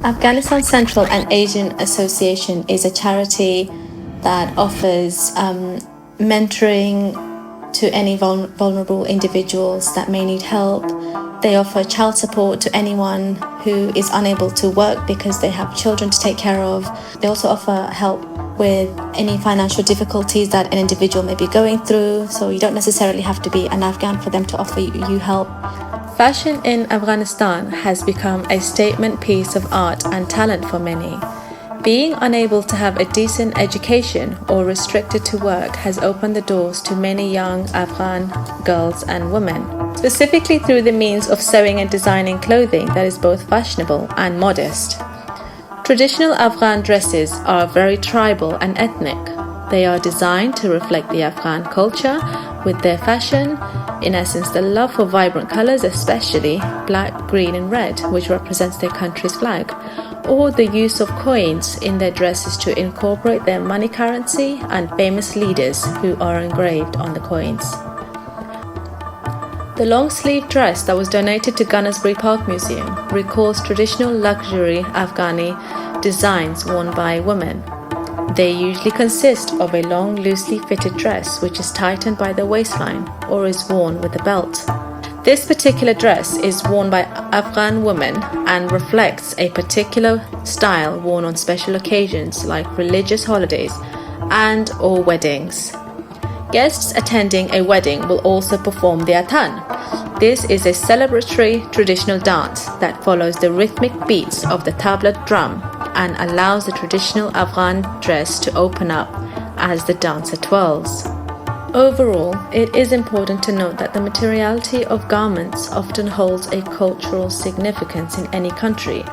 Afghanistan Central and Asian Association is a charity that offers mentoring to any vulnerable individuals that may need help. They offer child support to anyone who is unable to work because they have children to take care of. They also offer help with any financial difficulties that an individual may be going through, so you don't necessarily have to be an Afghan for them to offer you help. Fashion in Afghanistan has become a statement piece of art and talent for many. Being unable to have a decent education or restricted to work has opened the doors to many young Afghan girls and women, specifically through the means of sewing and designing clothing that is both fashionable and modest. Traditional Afghan dresses are very tribal and ethnic. They are designed to reflect the Afghan culture with their fashion, in essence the love for vibrant colors, especially black, green and red, which represents their country's flag, or the use of coins in their dresses to incorporate their money currency and famous leaders who are engraved on the coins. The long-sleeve dress that was donated to Gunnersbury Park Museum recalls traditional luxury Afghani designs worn by women. They usually consist of a long, loosely fitted dress which is tightened by the waistline or is worn with a belt. This particular dress is worn by Afghan women and reflects a particular style worn on special occasions like religious holidays and/or weddings. Guests attending a wedding will also perform the atan. This is a celebratory traditional dance that follows the rhythmic beats of the tabla drum and allows the traditional Afghan dress to open up as the dancer twirls. Overall, it is important to note that the materiality of garments often holds a cultural significance in any country.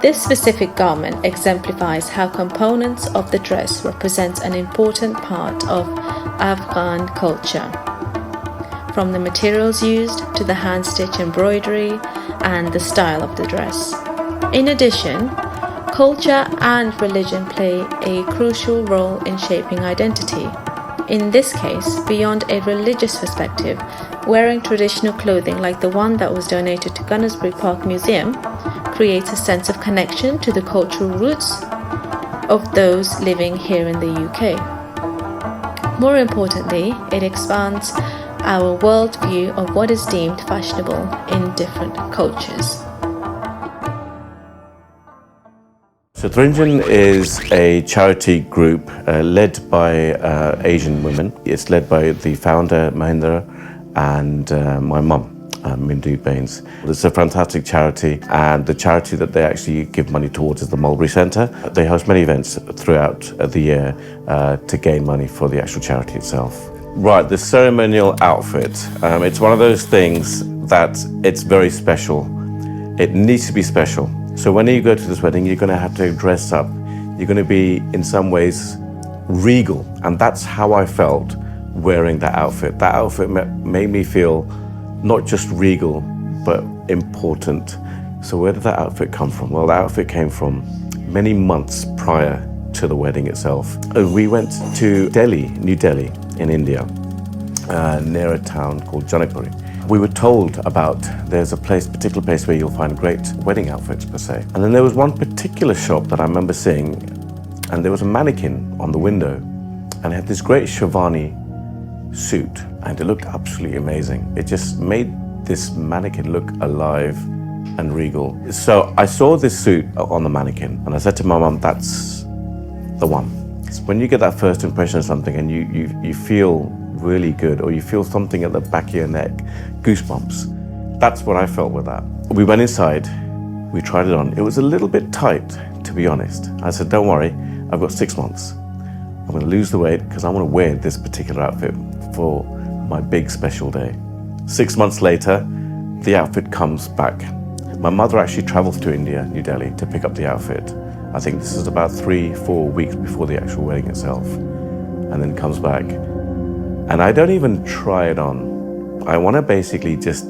This specific garment exemplifies how components of the dress represent an important part of Afghan culture, from the materials used to the hand-stitch embroidery and the style of the dress. In addition, culture and religion play a crucial role in shaping identity. In this case, beyond a religious perspective, wearing traditional clothing like the one that was donated to Gunnersbury Park Museum creates a sense of connection to the cultural roots of those living here in the UK. More importantly, it expands our worldview of what is deemed fashionable in different cultures. So Trinjan is a charity group led by Asian women. It's led by the founder, Mahindra, and my mum, Mindu Baines. It's a fantastic charity, and the charity that they actually give money towards is the Mulberry Centre. They host many events throughout the year to gain money for the actual charity itself. Right, the ceremonial outfit. It's one of those things that it's very special. It needs to be special. So when you go to this wedding, you're going to have to dress up. You're going to be, in some ways, regal. And that's how I felt wearing that outfit. That outfit made me feel not just regal, but important. So where did that outfit come from? Well, that outfit came from many months prior to the wedding itself. We went to Delhi, New Delhi in India, near a town called Janakpuri. We were told about there's a particular place where you'll find great wedding outfits per se. And then there was one particular shop that I remember seeing, and there was a mannequin on the window, and it had this great Sherwani suit, and it looked absolutely amazing. It just made this mannequin look alive and regal. So I saw this suit on the mannequin, and I said to my mum, that's the one. When you get that first impression of something and you feel really good, or you feel something at the back of your neck, goosebumps. That's what I felt with that. We went inside, we tried it on. It was a little bit tight, to be honest. I said, don't worry, I've got 6 months. I'm going to lose the weight because I want to wear this particular outfit for my big special day. 6 months later, the outfit comes back. My mother actually traveled to India, New Delhi, to pick up the outfit. I think this is about 3-4 weeks before the actual wedding itself, and then comes back. And I don't even try it on. I want to basically just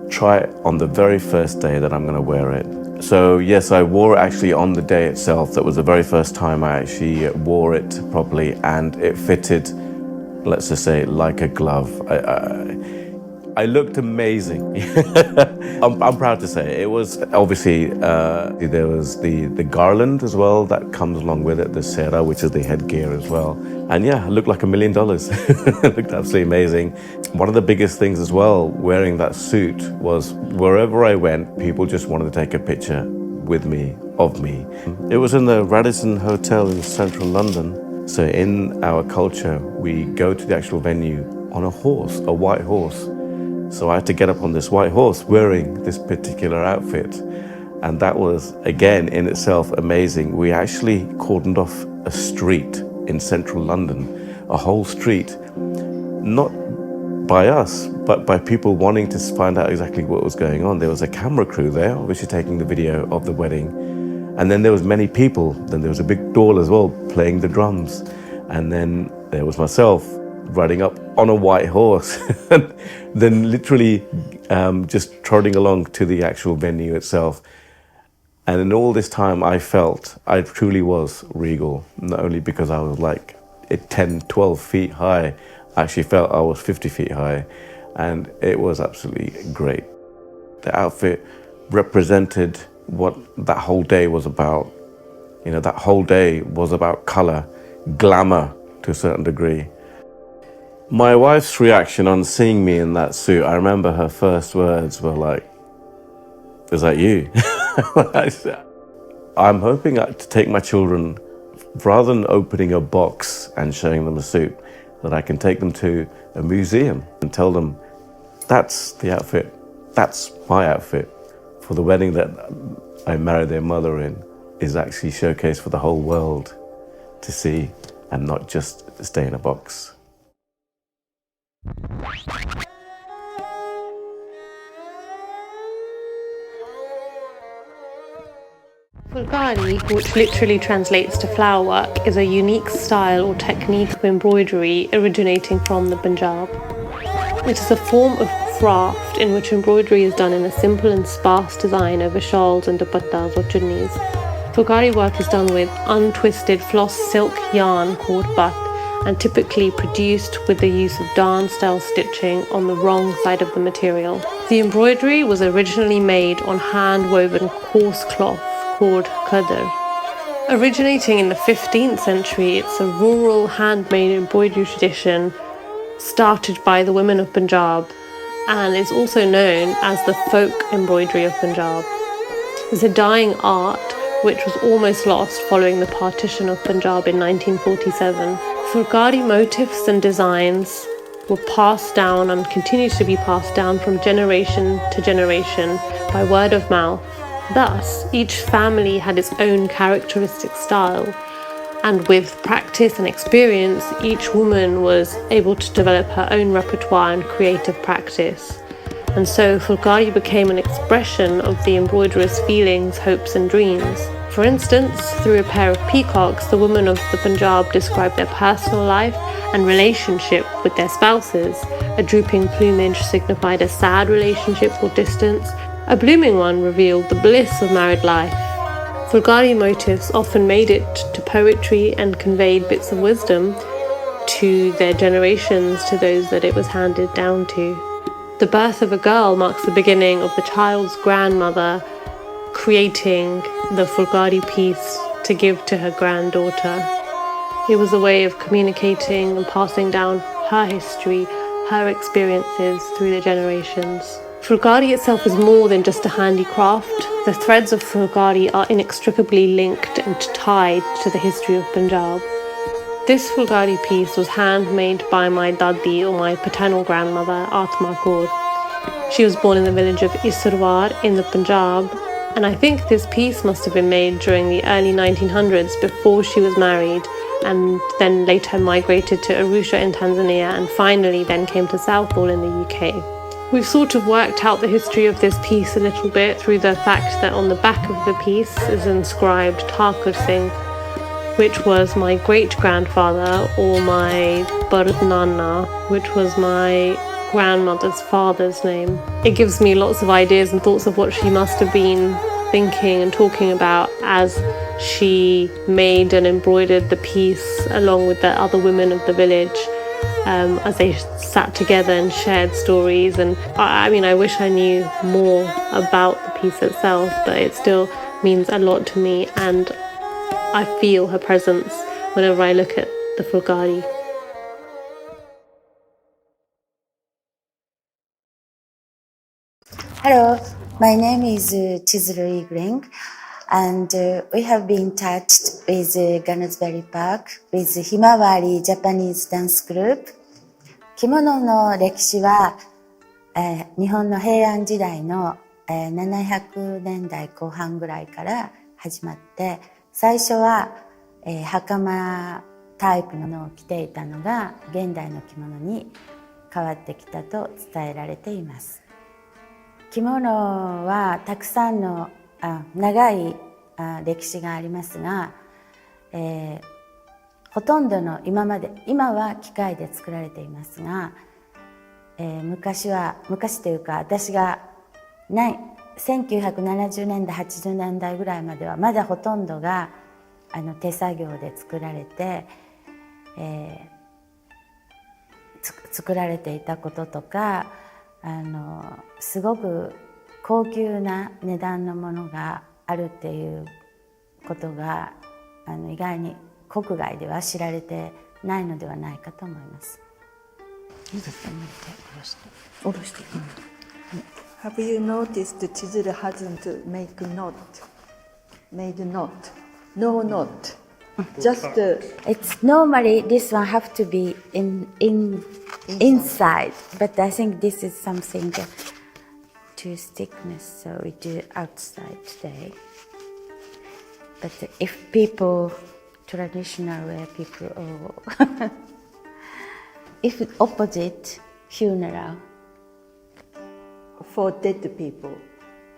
try it on the very first day that I'm going to wear it. So yes, I wore it actually on the day itself. That was the very first time I actually wore it properly, and it fitted, let's just say, like a glove. I looked amazing. I'm proud to say it was obviously there was the garland as well that comes along with it, the sera, which is the headgear as well. And yeah, I looked like $1 million. It looked absolutely amazing. One of the biggest things as well, wearing that suit, was wherever I went, people just wanted to take a picture with me, of me. It was in the Radisson Hotel in central London. So in our culture, we go to the actual venue on a horse, a white horse. So I had to get up on this white horse wearing this particular outfit. And that was, again, in itself amazing. We actually cordoned off a street in central London, a whole street, not by us, but by people wanting to find out exactly what was going on. There was a camera crew there, obviously taking the video of the wedding. And then there was many people. Then there was a big doll as well, playing the drums. And then there was myself riding up on a white horse, and then literally just trotting along to the actual venue itself. And in all this time, I felt I truly was regal, not only because I was like 10, 12 feet high, I actually felt I was 50 feet high, and it was absolutely great. The outfit represented what that whole day was about. You know, that whole day was about color, glamour to a certain degree. My wife's reaction on seeing me in that suit, I remember her first words were like, "Is that you?" I'm hoping to take my children, rather than opening a box and showing them a suit, that I can take them to a museum and tell them, that's the outfit, that's my outfit for the wedding that I married their mother in, is actually showcased for the whole world to see and not just stay in a box. Fulkari, which literally translates to flower work, is a unique style or technique of embroidery originating from the Punjab. It is a form of craft in which embroidery is done in a simple and sparse design over shawls and dupattas or chunnis. Fulkari work is done with untwisted floss silk yarn called butt, and typically produced with the use of darn-style stitching on the wrong side of the material. The embroidery was originally made on hand-woven coarse cloth called khadar. Originating in the 15th century, it's a rural handmade embroidery tradition started by the women of Punjab and is also known as the folk embroidery of Punjab. It's a dying art which was almost lost following the partition of Punjab in 1947. Fulkari motifs and designs were passed down and continue to be passed down from generation to generation by word of mouth. Thus, each family had its own characteristic style, and with practice and experience, each woman was able to develop her own repertoire and creative practice. And so Fulkari became an expression of the embroiderer's feelings, hopes and dreams. For instance, through a pair of peacocks, the women of the Punjab described their personal life and relationship with their spouses. A drooping plumage signified a sad relationship or distance. A blooming one revealed the bliss of married life. Fulkari motifs often made it to poetry and conveyed bits of wisdom to their generations, to those that it was handed down to. The birth of a girl marks the beginning of the child's grandmother creating the Fulkari piece to give to her granddaughter. It was a way of communicating and passing down her history, her experiences through the generations. Fulkari itself is more than just a handicraft. The threads of Fulkari are inextricably linked and tied to the history of Punjab. This Fulkari piece was handmade by my dadi, or my paternal grandmother, Atma Kaur. She was born in the village of Isarwar in the Punjab, and I think this piece must have been made during the early 1900s before she was married, and then later migrated to Arusha in Tanzania, and finally then came to Southall in the UK. We've sort of worked out the history of this piece a little bit through the fact that on the back of the piece is inscribed Thakur Singh, which was my great-grandfather, or my Bardnana, which was my grandmother's father's name. It gives me lots of ideas and thoughts of what she must have been thinking and talking about as she made and embroidered the piece along with the other women of the village. as they sat together and shared stories. And I mean, I wish I knew more about the piece itself, but it still means a lot to me, and I feel her presence whenever I look at the Fulgari. Hello, my name is Chizuru Igling, and we have been touched with Garnersbury Park with Himawari Japanese Dance Group. 着物の歴史は、日本の平安時代の、700年代後半ぐらいから始まって、最初は、袴タイプのものを着ていたのが現代の着物に変わってきたと伝えられています。着物はたくさんの長い歴史がありますが、ほとんどの今は機械で作られていますが、昔というか私が1970年代80年代ぐらいまではまだほとんどが手作業で作られて、作られていたこととか、すごく高級な値段のものがあるっていうことが意外に国外では知られてないのではないかと思います。Have you noticed Chizuru hasn't made knot? No knot. Just It's normally this one have to be inside, but I think this is something to thickness, so we do outside today. But if people traditional wear people, if opposite funeral. for dead people.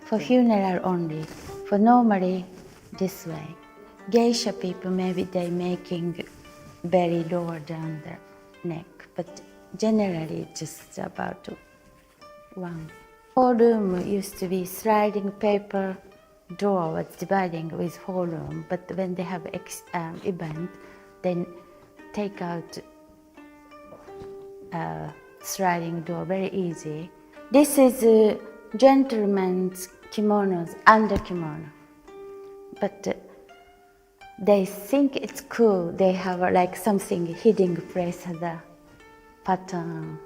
For funeral only. For normally this way. Geisha people, maybe they making very lower down the neck, but generally just about one. Whole room used to be sliding paper door was dividing with whole room, but when they have event, then take out sliding door very easy. This is gentlemen's kimonos, under kimono, but they think it's cool. They have like something hidden place as a pattern.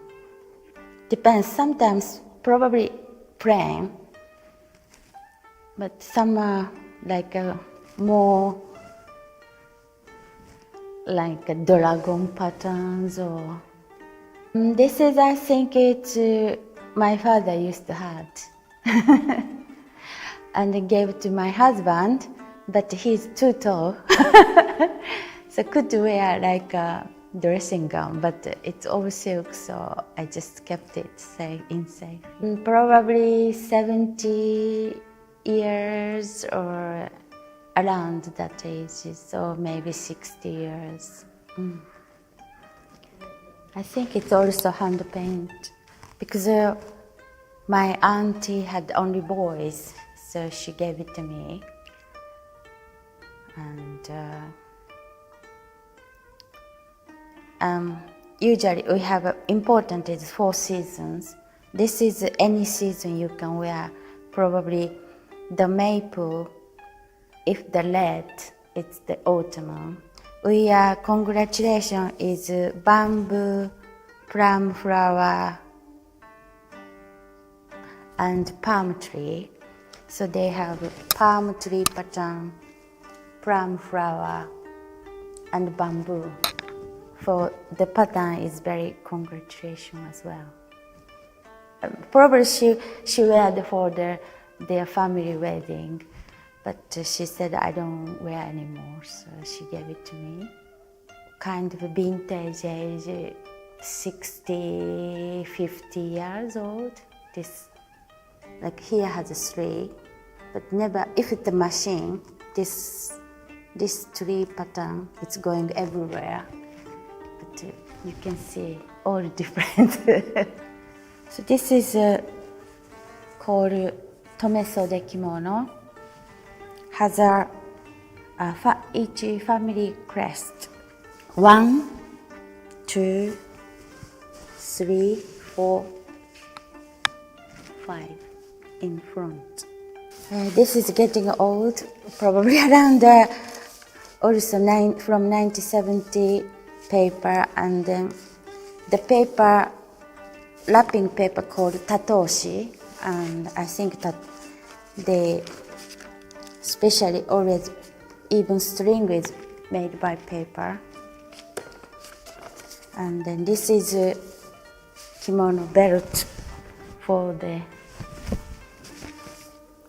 Depends. Sometimes probably plain, but some are like more like a dragon patterns or. This is, I think it's my father used to have, and gave it to my husband. But he's too tall, so could wear like a dressing gown, but it's all silk, so I just kept it safe, inside. Probably 70 years or around that age, so maybe 60 years. I think it's also hand paint, because my auntie had only boys, so she gave it to me. And usually we have important is 4 seasons. This is any season you can wear. Probably the maple, if the red, it's the autumn. We are congratulation is bamboo, plum flower, and palm tree. So they have palm tree pattern, plum flower, and bamboo. For the pattern is very congratulation as well. Probably she wear for their family wedding, but she said I don't wear anymore, so she gave it to me. Kind of vintage age, 60, 50 years old. This, like here has 3, but never, if it's a machine, this tree pattern, it's going everywhere. But you can see all different. So this is called Tomesode kimono. Has each family crest. 1, 2, 3, 4, 5 in front. This is getting old, probably around also from 1970 paper, and the paper, wrapping paper called tatoshi, and I think that they especially always even string is made by paper. And then this is a kimono belt for the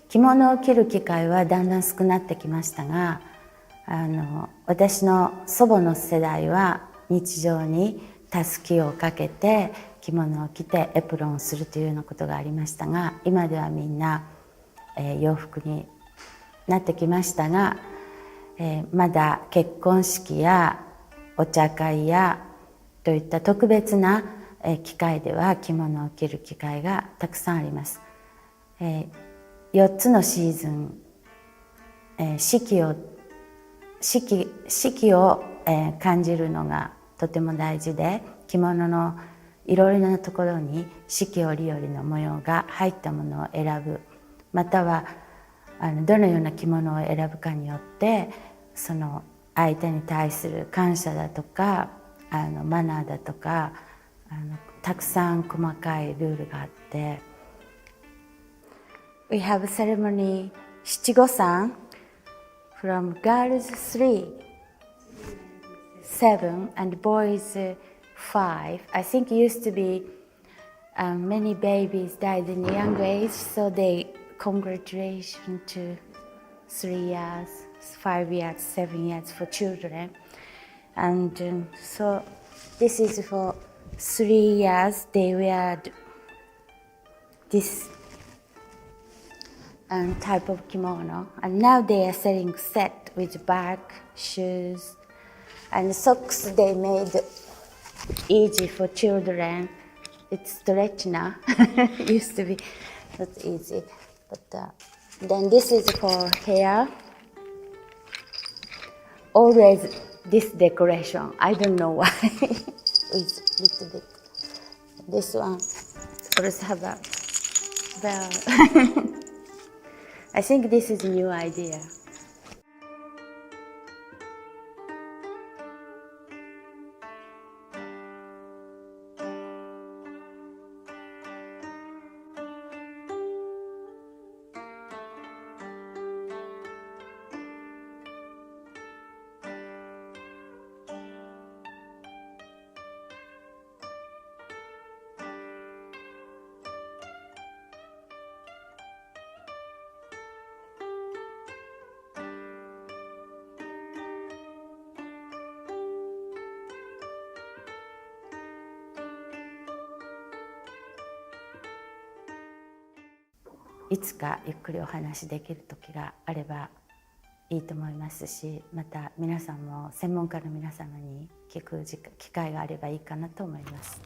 着物を着る機会はだんだん少なってきましたが、私の祖母の世代は日常にたすきをかけて着物を着てエプロンをするというようなことがありましたが、今ではみんな、洋服になってきましたが、まだ結婚式やお茶会やといった特別な機会では着物を着る機会がたくさんあります。4つのシーズン、四季を感じるのがとても大事で、着物のいろいろなところに四季折々の模様が入ったものを選ぶ、またはどのような着物を選ぶかによってその相手に対する感謝だとかマナーだとかたくさん細かいルールがあって。We have a ceremony 七五三 from girls 3, 7 and boys 5. I think it used to be many babies died in young age, so they congratulation to 3 years, 5 years, 7 years for children. And so this is for 3 years they wear this type of kimono, and now they are selling set with bag, shoes, and socks they made easy for children. It's stretch now. It used to be not easy, but then this is for hair. Always this decoration. I don't know why. With little bit. This one also have a bell. I think this is a new idea.いつかゆっくりお話できる時があればいいと思いますし、また皆さんも専門家の皆様に聞く機会があればいいかなと思います。